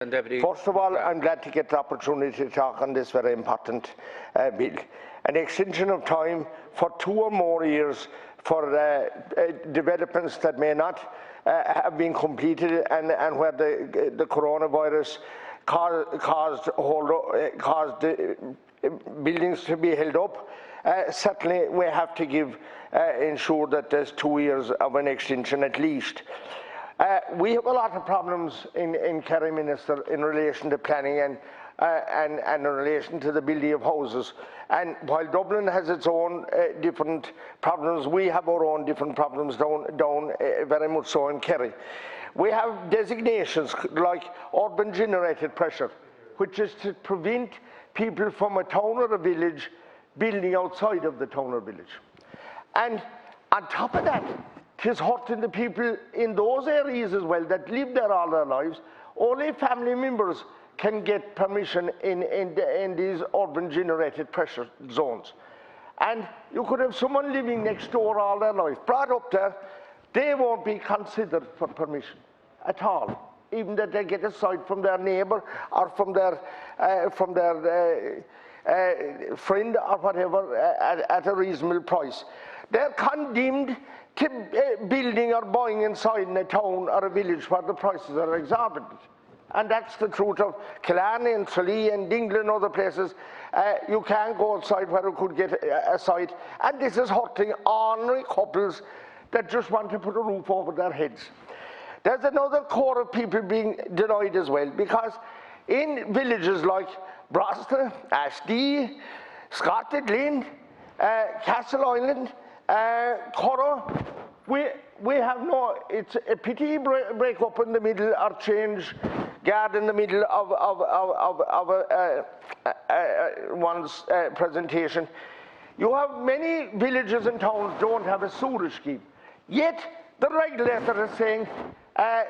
First of all, I'm glad to get the opportunity to talk on this very important bill. An extension of time for 2 or more years for developments that may not have been completed and where the coronavirus caused buildings to be held up. Certainly we have to ensure that there's 2 years of an extension at least. We have a lot of problems in Kerry, Minister, in relation to planning and in relation to the building of houses. And while Dublin has its own different problems, we have our own different problems down very much so in Kerry. We have designations like urban generated pressure, which is to prevent people from a town or a village building outside of the town or village. And on top of that, it is hurting the people in those areas as well that live there all their lives. Only family members can get permission in these urban generated pressure zones. And you could have someone living next door all their life, brought up there, they won't be considered for permission at all, even that they get a site from their neighbour or from their friend or whatever at a reasonable price. They're condemned to building or buying inside in a town or a village where the prices are exorbitant. And that's the truth of Killarney and Tralee and Dingle and other places. You can't go outside where you could get a site. And this is hurting ordinary couples that just want to put a roof over their heads. There's another core of people being denied as well, because in villages like Broston, Ashdee, Scotland, Lynn, Castle Island, Curra, we have no, it's a pity break up in the middle or change guard in the middle of one's presentation. You have many villages and towns don't have a sewerage scheme. Yet the regulator is saying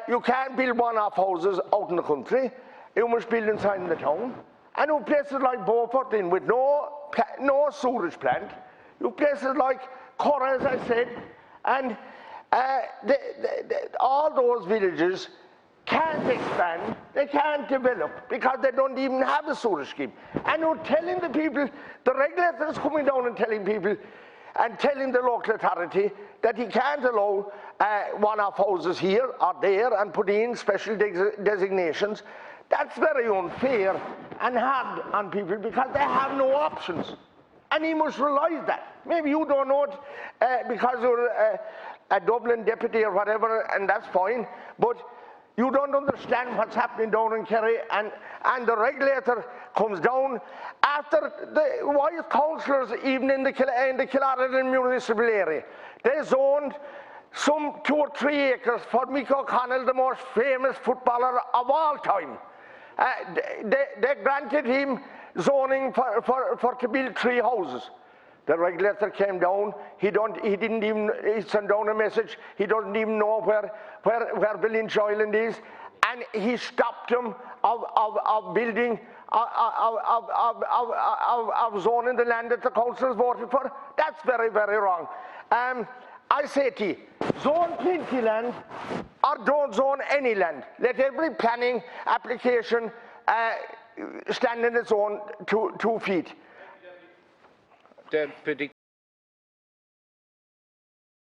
you can't build one-off houses out in the country, you must build inside in the town. And in places like Beaufort with no sewerage plant, you places like Curra, as I said, and all those villages can't expand, they can't develop because they don't even have a sewerage scheme. And you're telling the people, the regulator is coming down and telling people and telling the local authority that he can't allow one-off houses here or there and put in special designations. That's very unfair and hard on people because they have no options. And he must realise that. Maybe you don't know it because you're a Dublin deputy or whatever, and that's fine, but you don't understand what's happening down in Kerry, and the regulator comes down after the wise councillors, even in the Killaren municipal area. They zoned some 2 or 3 acres for Mick O'Connell, the most famous footballer of all time. They granted him zoning for to build 3 houses. The regulator came down, he sent down a message, he doesn't even know where Village Island is, and he stopped him of building, of zoning the land that the councillors voted for. That's very, very wrong. I say to you, zone plenty land or don't zone any land. Let every planning application stand in its own 2 feet. Deputy